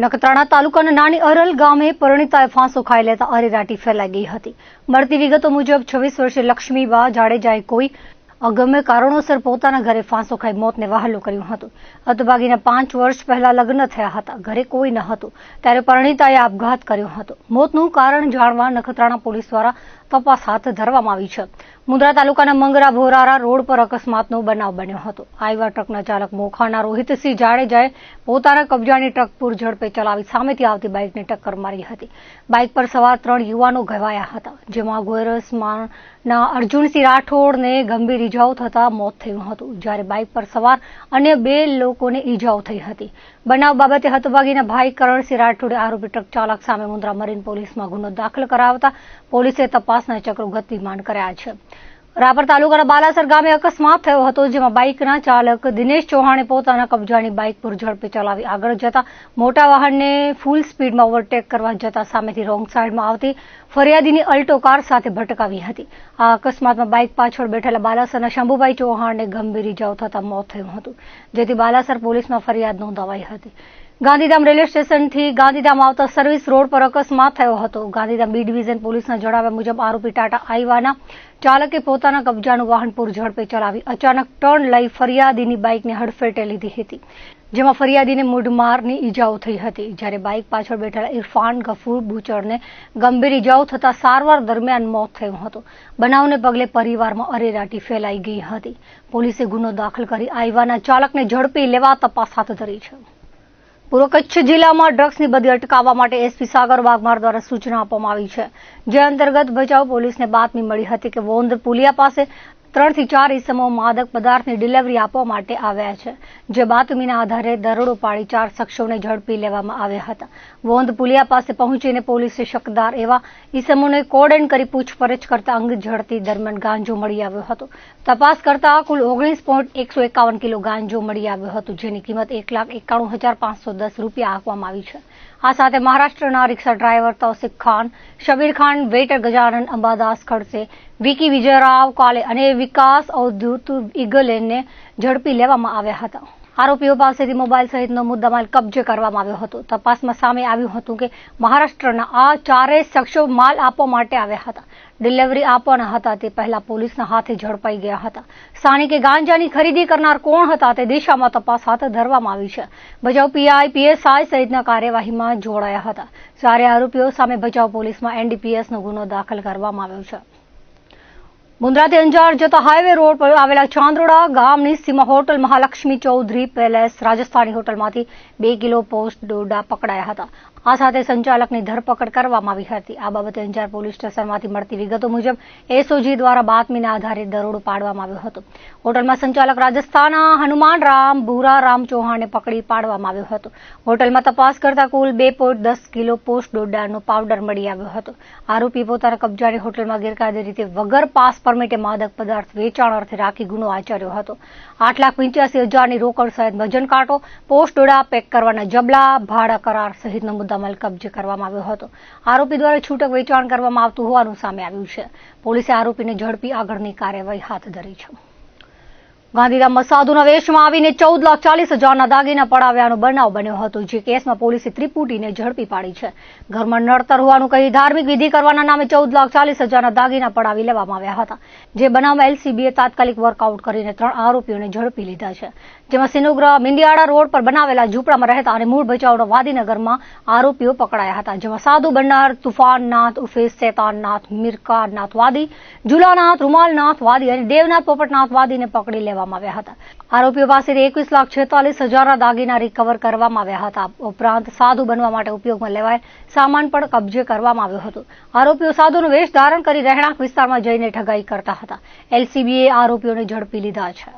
નખત્રાણા તાલુકાના નાની અરલ ગામે પરિણીતાએ ફાંસો ખાઈ લેતા અરેરાટી ફેલાઈ ગઈ હતી। મળતી વિગતો મુજબ 26 વર્ષીય લક્ષ્મીબા જાડેજાએ કોઈ અગમ્ય કારણોસર પોતાના ઘરે ફાંસો ખાઈ મોતને વહાલું કર્યું હતું। હતભાગીના 5 વર્ષ પહેલા લગ્ન થયા હતા। ઘરે કોઈ ન હતું ત્યારે પરિણીતાએ આપઘાત કર્યો હતો। મોતનું કારણ જાણવા નખત્રાણા પોલીસ દ્વારા તપાસ હાથ ધરવામાં આવી છે। મુન્દ્રા તાલુકાના મંગરા ભોરારા રોડ પર અકસ્માતનો બનાવ બન્યો હતો। આઈવા ટ્રકના ચાલક મોખાના રોહિતસિંહ જાડેજાએ પોતાના કબજાની ટ્રક પૂર ઝડપે ચલાવી સામેથી આવતી બાઇકને ટક્કર મારી હતી। બાઇક પર સવાર 3 યુવાનો ઘવાયા હતા, જેમાં ગોયરસમાના અર્જુનસિંહ રાઠોડને ગંભીર ઈજાઓ થતા મોત થયું હતું, જ્યારે બાઇક પર સવાર અન્ય 2 લોકોને ઈજાઓ થઈ હતી। બનાવ બાબતે હતભાગીના ભાઈ કરણસિંહ રાઠોડે આરોપી ટ્રક ચાલક સામે મુન્દ્રા મરીન પોલીસમાં ગુનો દાખલ કરાવતા પોલીસે તપાસના ચક્રો ગતિમાન કર્યા છે। રાપર તાલુકાના બાલાસર ગામે અકસ્માત થયો હતો, જેમાં બાઇકના ચાલક દિનેશ ચૌહાણે પોતાના કબજાની બાઇક પર ઝડપે ચલાવી આગળ જતા મોટા વાહનને ફૂલ સ્પીડમાં ઓવરટેક કરવા જતા સામેથી રોંગ સાઈડમાં આવતી ફરિયાદીની અલ્ટો કાર સાથે ભટકાવી હતી। આ અકસ્માતમાં બાઇક પાછળ બેઠેલા બાલાસરના શંભુભાઈ ચૌહાણને ગંભીર ઈજાઓ થતા મોત થયું હતું, જેથી બાલાસર પોલીસમાં ફરિયાદ નોંધાવાઈ હતી। ગાંધીધામ રેલવે સ્ટેશનથી ગાંધીધામ આવતા સર્વિસ રોડ પર અકસ્માત થયો હતો। ગાંધીધામ બી ડિવિઝન પોલીસના જણાવ્યા મુજબ આરોપી ટાટા આઈવાના ચાલકે પોતાના કબજાનું વાહન પૂર ઝડપે ચલાવી અચાનક ટર્ન લઈ ફરિયાદીની બાઇકને હડફેટે લીધી હતી, જેમાં ફરિયાદીને મૂઢમારની ઈજાઓ થઈ હતી, જ્યારે બાઇક પાછળ બેઠેલા ઇરફાન ગફૂર બુચરને ગંભીર ઈજાઓ થતા સારવાર દરમિયાન મોત થયું હતું। બનાવને પગલે પરિવારમાં અરેરાટી ફેલાઈ ગઈ હતી। પોલીસે ગુનો દાખલ કરી આઈવાના ચાલકને ઝડપી લેવા તપાસ હાથ ધરી છે। પૂર્વ કચ્છ જિલ્લામાં ડ્રગ્સની બદી અટકાવવા માટે એસપી સાગર વાઘમાર દ્વારા સૂચના આપવામાં આવી છે, જે અંતર્ગત ભચાઉ પોલીસને બાતમી મળી હતી કે વોંધ પુલિયા પાસે 3 થી 4 ઇસમો માદક પદાર્થની ડિલિવરી આપવા માટે આવ્યા છે, જે બાતમીના આધારે દરોડો પાડી 4 શખ્સોને ઝડપી લેવામાં આવ્યા હતા। વોંધ પુલિયા પાસે પહોંચીને પોલીસે શકદાર એવા ઇસમોને કોર્ડન કરી પૂછપરછ કરતા અંગ ઝડતી દરમિયાન ગાંજો મળી આવ્યો હતો। તપાસ કરતા કુલ 19.151 કિલો ગાંજો મળી આવ્યો હતો, જેની કિંમત 1,91,510 રૂપિયા આંકવામાં આવી છે। આ સાથે મહારાષ્ટ્રના રિક્ષા ડ્રાઈવર તૌસિફ ખાન, શબીર ખાન, વેટર ગજાનન અંબાદાસ ખડસે, વિકી વિજયરાવ કાલે અને વિકાસ અવધૂત ઇગલેને ઝડપી લેવામાં આવ્યા હતા। આરોપીઓ પાસેથી મોબાઈલ સહિતનો મુદ્દામાલ કબજે કરવામાં આવ્યો હતો। તપાસમાં સામે આવ્યું હતું કે મહારાષ્ટ્રના આ 4 શખ્સો માલ આપવા માટે આવ્યા હતા। ડિલિવરી આપવાના હતા તે પહેલા પોલીસના હાથે ઝડપાઈ ગયા હતા। સ્થાનિકે ગાંજાની ખરીદી કરનાર કોણ હતા તે દિશામાં તપાસ હાથ ધરવામાં આવી છે। ભચાઉ પીઆઈ, પીએસઆઈ સહિતના કાર્યવાહીમાં જોડાયા હતા। 4 આરોપીઓ સામે ભચાઉ પોલીસમાં એનડીપીએસનો ગુનો દાખલ કરવામાં આવ્યો છે। મુન્દ્રાથી અંજાર જતા હાઈવે રોડ પર આવેલા ચાંદોડા ગામની સીમા હોટલ મહાલક્ષ્મી ચૌધરી પેલેસ રાજસ્થાની હોટલમાંથી 2 કિલો પોસ્ટ ડોડા પકડાયા હતા। આ સાથે સંચાલકની ધરપકડ કરવામાં આવી હતી। આ બાબતે અંજાર પોલીસ સ્ટેશનમાંથી મળતી વિગતો મુજબ એસઓજી દ્વારા બાતમીના આધારે દરોડો પાડવામાં આવ્યો હતો। હોટલમાં સંચાલક રાજસ્થાનના હનુમાન રામ ભૂરારામ ચૌહાણને પકડી પાડવામાં આવ્યો હતો। હોટલમાં તપાસ કરતા કુલ 2.10 કિલો પોસ્ટ ડોડાનો પાવડર મળી આવ્યો હતો। આરોપી પોતાના કબજાની હોટલમાં ગેરકાયદે રીતે વગર પાસ પરમિટે માદક પદાર્થ વેચાણ અર્થે રાખી ગુનો આચર્યો હતો। 8,85,000ની રોકડ સહિત વજન કાંટો, પોસ્ટ ડોડા, પેક કરવાના જબલા, ભાડા કરાર સહિતનો મુદ્દામાલ કબજે કરવામાં આવ્યો હતો। આરોપી દ્વારા છૂટક વેચાણ કરવામાં આવતું હોવાનું સામે આવ્યું છે। પોલીસે આરોપીને ઝડપી આગળની કાર્યવાહી હાથ ધરી છે। ગાંધીધામમાં સાધુના વેશમાં આવીને 14,40,000ના દાગીના પડાવ્યાનો બનાવ બન્યો હતો, જે કેસમાં પોલીસે ત્રિપુટીને ઝડપી પાડી છે। ઘરમાં નડતર હોવાનું કહી ધાર્મિક વિધિ કરવાના નામે 14,40,000ના દાગીના પડાવી લેવામાં આવ્યા હતા, જે બનાવમાં એલસીબીએ તાત્કાલિક વર્કઆઉટ કરીને 3 આરોપીઓને ઝડપી લીધા છે, જેમાં સિનોગ્રા મિંડિયાળા રોડ પર બનાવેલા ઝૂંપડામાં રહેતા અને મૂળ ભચાઉના વાદીનગરમાં આરોપીઓ પકડાયા હતા, જેમાં સાધુ બન્નાર તુફાનનાથ ઉર્ફે શેતાનનાથ, મિરકાનાથ વાદી, ઝુલાનાથ, રૂમાલનાથ વાદી અને દેવનાથ પોપટનાથ વાદીને પકડી લેવામાં આવ્યા હતા। આરોપીઓ પાસેથી 21,46,000ના દાગીના રિકવર કરવામાં આવ્યા હતા। ઉપરાંત સાધુ બનવા માટે ઉપયોગમાં લેવાયેલ સામાન પણ કબજે કરવામાં આવ્યો હતો। આરોપીઓ સાધુનો વેશ ધારણ કરી રહેણાંક વિસ્તારમાં જઈને ઠગાઈ કરતા હતા। એલસીબીએ આરોપીઓને ઝડપી લીધા છે।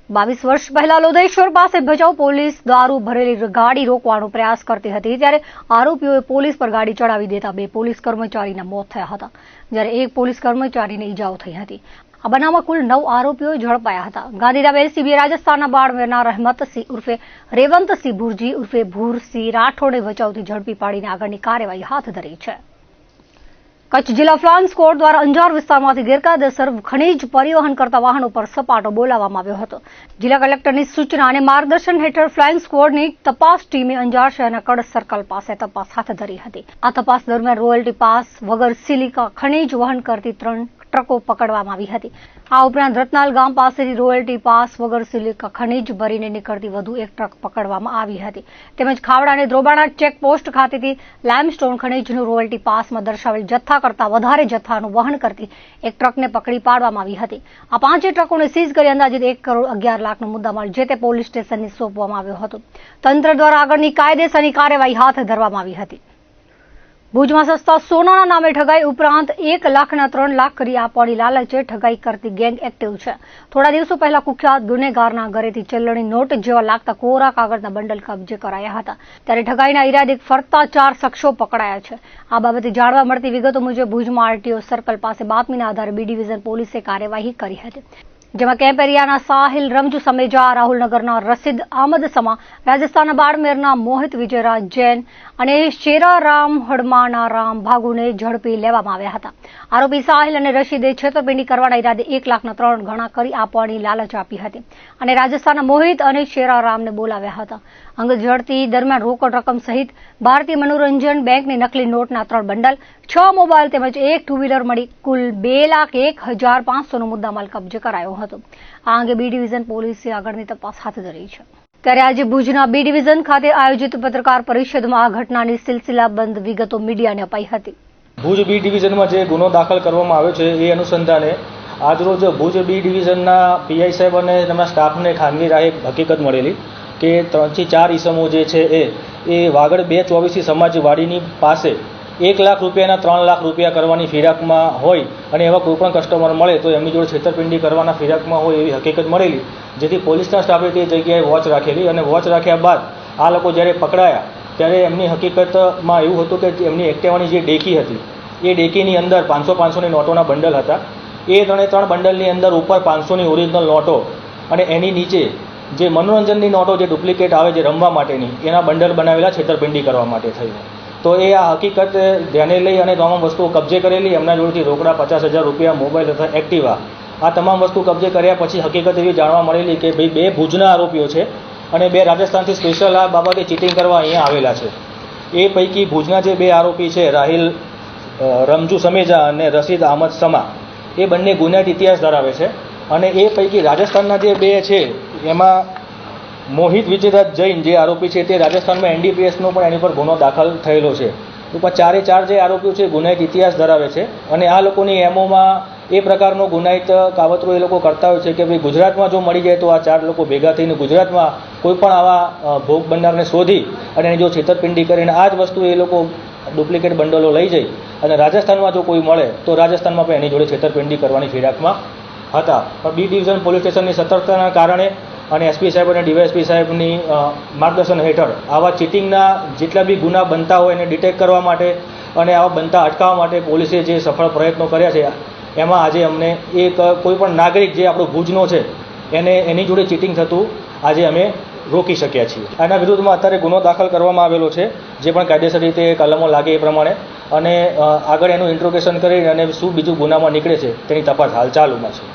22 વર્ષ પહેલા લોધેશ્વર પાસે ભચાઉ પોલીસ દારૂ ભરેલી ગાડી રોકવાનો પ્રયાસ કરતી હતી, ત્યારે આરોપીઓએ પોલીસ પર ગાડી ચડાવી દેતા 2 પોલીસ કર્મચારીના મોત થયા હતા, જ્યારે 1 પોલીસ કર્મચારીને ઈજાઓ થઈ હતી। આ બનાવમાં કુલ 9 આરોપીઓ ઝડપાયા હતા। ગાંધીધામ એલસીબીએ રાજસ્થાનના બાળમેરના રહેમતસિંહ ઉર્ફે રેવંતસિંહ ભુરજી ઉર્ફે ભૂરસિંહ રાઠોડને ભચાઉથી ઝડપી પાડીને આગળની કાર્યવાહી હાથ ધરી છે। કચ્છ જિલ્લા ફ્લાઇંગ સ્ક્વોડ દ્વારા અંજાર વિસ્તારમાંથી ગેરકાયદેસર ખનીજ પરિવહન કરતા વાહનો પર સપાટો બોલાવવામાં આવ્યો હતો. જિલ્લા કલેક્ટરની સૂચના અને માર્ગદર્શન હેઠળ ફ્લાઇંગ સ્ક્વોડની તપાસ ટીમે અંજાર શહેરના કડસ સર્કલ પાસે તપાસ હાથ ધરી હતી. આ તપાસ દરમિયાન રોયલ્ટી પાસ વગર સિલિકા ખનીજ વહન કરતી 3 ટ્રકો પકડવામાં આવી હતી. આ ઉપરાંત રતનાલ ગામ પાસેથી રોયલ્ટી પાસ વગર સિલિકા ખનીજ ભરીને નીકળતી વધુ 1 ટ્રક પકડવામાં આવી હતી. તેમજ ખાવડા અને દ્રોબાણા ચેકપોસ્ટ ખાતેથી લાઇમસ્ટોન ખનીજનું રોયલ્ટી પાસમાં દર્શાવેલ જથ્થા કરતાં વધારે જથ્થાનું વહન કરતી 1 ટ્રકને પકડી પાડવામાં આવી હતી. આ 5 ટ્રકોને સીઝ કરી અંદાજિત 1 કરોડ 11 લાખનો મુદ્દામાલ જે તે પોલીસ સ્ટેશનને સોંપવામાં આવ્યો હતો. તંત્ર દ્વારા આગળની કાયદેસરની કાર્યવાહી હાથ ધરવામાં આવી હતી. ભુજમાં સસ્તા સોનાના નામે ઠગાઈ ઉપરાંત 1 લાખના 3 લાખ કરી આપવાની લાલચે ઠગાઈ કરતી ગેંગ એક્ટિવ છે. થોડા દિવસો પહેલા કુખ્યાત ગુનેગારના ઘરેથી ચલણી નોટ જેવા લાગતા કોરા કાગળના બંડલ કબજે કરાયા હતા. ત્યારે ઠગાઈના ઈરાદે ફરતા 4 શખ્સો પકડાયા છે. આ બાબતે જાણવા મળતી વિગતો મુજબ ભુજમાં આરટીઓ સર્કલ પાસે બાતમીના આધારે બી ડિવિઝન પોલીસે કાર્યવાહી કરી હતી. જેમાં કેમ્પ એરિયાના સાહિલ રમજુ સમેજા, રાહુલનગરના રસીદ અહમદ સમા, રાજસ્થાનના બાડમેરના મોહિત વિજયરાજ જૈન અને શેરારામ હડમાના રામ ભાગુને ઝડપી લેવામાં આવ્યા હતા. આરોપી સાહિલ અને રશીદે છેતરપિંડી કરવાના ઈરાદે 1 લાખના 3 ગણા કરી આપવાની લાલચ આપી હતી અને રાજસ્થાનના મોહિત અને શેરારામને બોલાવ્યા હતા. અંગત ઝડપી દરમિયાન રોકડ રકમ સહિત ભારતીય મનોરંજન બેંકની નકલી નોટના 3 બંડલ, 6 મોબાઈલ તેમજ 1 ટુ વ્હીલર મળી કુલ 2,01,500નો મુદ્દામાલ કબજે કરાયો હતો. આ અંગે બી ડિવિઝન પોલીસે આગળની તપાસ હાથ ધરી છે. ત્યારે આજે ભુજના બી ડિવિઝન ખાતે આયોજિત પત્રકાર પરિષદમાં આ ઘટનાની સિલસિલાબંધ વિગતો મીડિયાને અપાઈ હતી. ભુજ બી ડિવિઝનમાં જે ગુનો દાખલ કરવામાં આવ્યો છે એ અનુસંધાને આજરોજ ભુજ બી ડિવિઝનના પીઆઈ સાહેબ અને તેમના સ્ટાફને ખાનગી રાહે હકીકત મળેલી કે 3 થી 4 ઈસમો જે છે એ વાગડ 224 સમાજવાડીની પાસે 1 લાખ રૂપિયાના 3 લાખ રૂપિયા કરવાની ફિરાકમાં હોય અને એવા કોઈ પણ કસ્ટમર મળે તો એમની જોડે છેતરપિંડી કરવાના ફિરાકમાં હોય એવી હકીકત મળેલી, જેથી પોલીસના સ્ટાફે તે જગ્યાએ વોચ રાખેલી અને વોચ રાખ્યા બાદ આ લોકો જ્યારે પકડાયા ત્યારે એમની હકીકતમાં એવું હતું કે એમની એક્ટિવાની જે ડેકી હતી એ ડેકીની અંદર 500-500ની નોટોના બંડલ હતા. એ 3 બંડલની અંદર ઉપર 500ની ઓરિજિનલ નોટો અને એની નીચે જે મનોરંજનની નોટો જે ડુપ્લિકેટ આવે છે રમવા માટેની એના બંડલ બનાવેલા છેતરપિંડી કરવા માટે થઈને. તો એ આ હકીકત ધ્યાને લઈ અને તમામ વસ્તુઓ કબજે કરેલી. એમના જોડેથી રોકડા 50,000 રૂપિયા, મોબાઈલ તથા એક્ટિવા, આ તમામ વસ્તુ કબજે કર્યા પછી હકીકત એવી જાણવા મળેલી કે ભાઈ 2 ભુજના આરોપીઓ છે અને 2 રાજસ્થાનથી સ્પેશિયલ આ બાબતે ચીટિંગ કરવા અહીંયા આવેલા છે. એ પૈકી ભુજના જે 2 આરોપી છે રાહિલ રમજુ સમેજા અને રસીદ અહમદ સમા, એ બંને ગુનાહિત ઇતિહાસ ધરાવે છે. અને એ પૈકી રાજસ્થાનના જે 2 છે એમાં મોહિત વિજયરાજ જૈન જે આરોપી છે તે રાજસ્થાનમાં એનડીપીએસનો પણ એની પર ગુનો દાખલ થયેલો છે. ઉપર 4 જે આરોપીઓ છે ગુનાહિત ઇતિહાસ ધરાવે છે અને આ લોકોની એમઓમાં એ પ્રકારનો ગુનાહિત કાવતરો એ લોકો કરતા હોય છે કે ભાઈ ગુજરાતમાં જો મળી જાય તો આ 4 લોકો ભેગા થઈને ગુજરાતમાં કોઈ પણ આવા ભોગ બનનારને શોધી અને એની જો છેતરપિંડી કરીને આ જ વસ્તુ એ લોકો ડુપ્લિકેટ બંડલો લઈ જાય અને રાજસ્થાનમાં જો કોઈ મળે તો રાજસ્થાનમાં પણ એની જોડે છેતરપિંડી કરવાની ફિરાકમાં હતા. પણ બી ડિવિઝન પોલીસ સ્ટેશનની સતર્કતાના કારણે અને એસપી સાહેબ અને ડીવાયએસપી સાહેબની માર્ગદર્શન હેઠળ આવા ચીટિંગના જેટલા બી ગુના બનતા હોય એને ડિટેક્ટ કરવા માટે અને આવા બનતા અટકાવવા માટે પોલીસે જે સફળ પ્રયત્નો કર્યા છે એમાં આજે અમને એક કોઈ પણ નાગરિક જે આપણો ભુજનો છે એની જોડે ચીટિંગ થતું આજે અમે રોકી શક્યા છીએ. આના વિરુદ્ધમાં અત્યારે ગુનો દાખલ કરવામાં આવેલો છે, જે પણ કાયદેસર રીતે કલમો લાગે એ પ્રમાણે, અને આગળ એનું ઇન્ટ્રોગેશન કરી અને શું બીજું ગુનામાં નીકળે છે તેની તપાસ હાલ ચાલુમાં છે.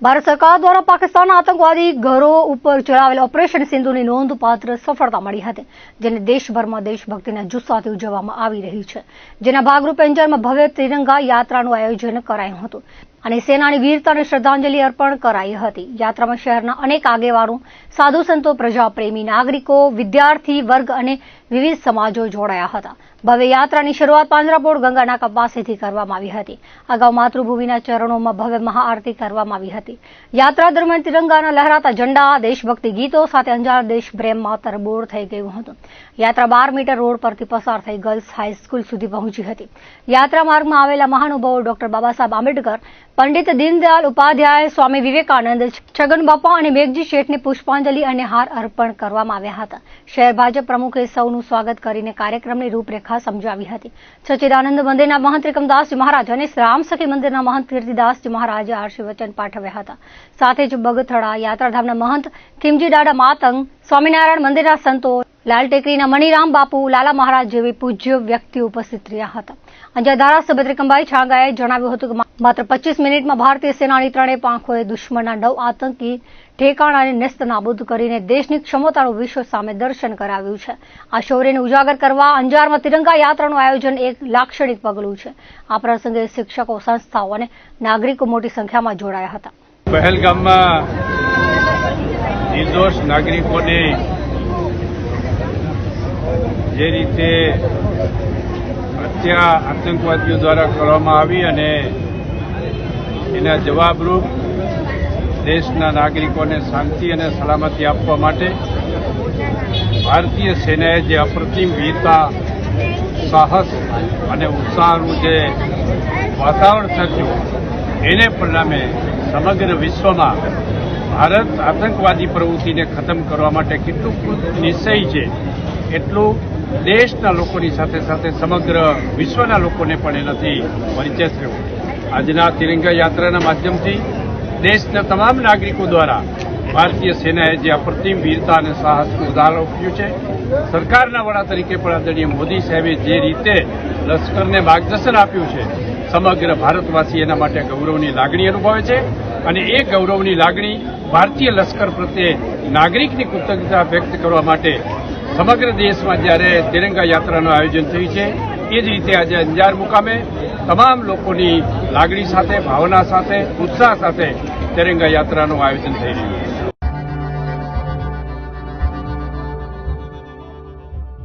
ભારત સરકાર દ્વારા પાકિસ્તાનના આતંકવાદી ઘરો ઉપર ચલાવેલ ઓપરેશન સિંધુની નોંધપાત્ર સફળતા મળી હતી, જેને દેશભરમાં દેશભક્તિના જુસ્સાથી ઉજવવામાં આવી રહી છે. જેના ભાગરૂપે અંજારમાં ભવ્ય ત્રિરંગા યાત્રાનું આયોજન કરાયું હતું અને સેનાની વીરતાને શ્રદ્ધાંજલિ અર્પણ કરાઈ હતી. યાત્રામાં શહેરના અનેક આગેવાનો, સાધુ સંતો, પ્રજાપ્રેમી નાગરિકો, વિદ્યાર્થી વર્ગ અને વિવિધ સમાજો જોડાયા હતા. ભવ્ય યાત્રાની શરૂઆત પાંજરાપોળ ગંગા નાકા પાસેથી કરવામાં આવી હતી. અગાઉ માતૃભૂમિના ચરણોમાં ભવ્ય મહાઆરતી કરવામાં આવી હતી. યાત્રા દરમિયાન તિરંગાના લહેરાતા ઝંડા, દેશભક્તિ ગીતો સાથે અંજાર દેશ પ્રેમમાં તરબોળ થઈ ગયું હતું. યાત્રા 12 મીટર રોડ પરથી પસાર થઈ ગર્લ્સ હાઈસ્કૂલ સુધી પહોંચી હતી. યાત્રા માર્ગમાં આવેલા મહાનુભાવો ડોક્ટર બાબાસાહેબ આંબેડકર, પંડિત દીનદયાળ ઉપાધ્યાય, સ્વામી વિવેકાનંદ, છગન બાપા અને મેઘજી શેઠને પુષ્પાંજલિ અને હાર અર્પણ કરવામાં આવ્યા હતા. શહેર ભાજપ પ્રમુખે સૌનું સ્વાગત કરીને કાર્યક્રમની રૂપરેખા સમજાવી હતી. સચ્ચિદાનંદ મંદિરના મહંત ત્રિકમદાસજી મહારાજ અને રામસખી મંદિરના મહંત કીર્તિદાસજી મહારાજે આશીર્વચન પાઠવ્યા હતા. સાથે જ બગથડા યાત્રાધામના મહંત ખીમજી દાડા માતંગ, સ્વામિનારાયણ મંદિરના સંતો, લાલ ટેકરીના મણિરામ બાપુ, લાલા મહારાજ જેવી પૂજ્ય વ્યક્તિઓ ઉપસ્થિત રહ્યા હતા. અંજાર ધારાસભ્ય ત્રિકમભાઈ છાંગાએ જણાવ્યું હતું કે માત્ર 25 મિનિટમાં ભારતીય સેનાની ત્રણેય પાંખોએ દુશ્મનના 9 આતંકી ઠેકાણાને નેસ્તનાબૂદ કરીને દેશની ક્ષમતાનું વિશ્વ સામે દર્શન કરાવ્યું છે. આ શૌર્યને ઉજાગર કરવા અંજારમાં તિરંગા યાત્રાનું આયોજન એક લાક્ષણિક પગલું છે. આ પ્રસંગે શિક્ષકો, સંસ્થાઓ અને નાગરિકો મોટી સંખ્યામાં જોડાયા હતા. પહેલગામમાં નિર્દોષ નાગરિકોને જે રીતે હત્યા આતંકવાદીઓ દ્વારા કરવામાં આવી અને એના જવાબરૂપ દેશના નાગરિકોને શાંતિ અને સલામતી આપવા માટે ભારતીય સેનાએ જે અપ્રતિમ વીરતા, સાહસ અને ઉત્સાહનું જે વાતાવરણ સર્જ્યું એને પરિણામે સમગ્ર વિશ્વમાં ભારત આતંકવાદી પ્રવૃત્તિને ખતમ કરવા માટે કેટલું નિશ્ચયી છે એટલું દેશના લોકોની સાથે સાથે સમગ્ર વિશ્વના લોકોને પણ એનાથી પરિચય થયો. આજના તિરંગા યાત્રાના માધ્યમથી દેશના તમામ નાગરિકો દ્વારા ભારતીય સેનાએ જે અપ્રતિમ વીરતા અને સાહસનું ઉદાહરણ આપ્યું છે, સરકારના વડા તરીકે પણ આદરણીય મોદી સાહેબે જે રીતે લશ્કરને માર્ગદર્શન આપ્યું છે, સમગ્ર ભારતવાસી એના માટે ગૌરવની લાગણી અનુભવે છે અને એ ગૌરવની લાગણી ભારતીય લશ્કર પ્રત્યે નાગરિકની કૃતજ્ઞતા વ્યક્ત કરવા માટે સમગ્ર દેશમાં જ્યારે તિરંગા યાત્રાનું આયોજન થયું છે એ જ રીતે આજે અંજાર મુકામે તમામ લોકોની લાગણી સાથે, ભાવના સાથે, ઉત્સાહ સાથે તિરંગા યાત્રાનું આયોજન થઈ રહ્યું છે.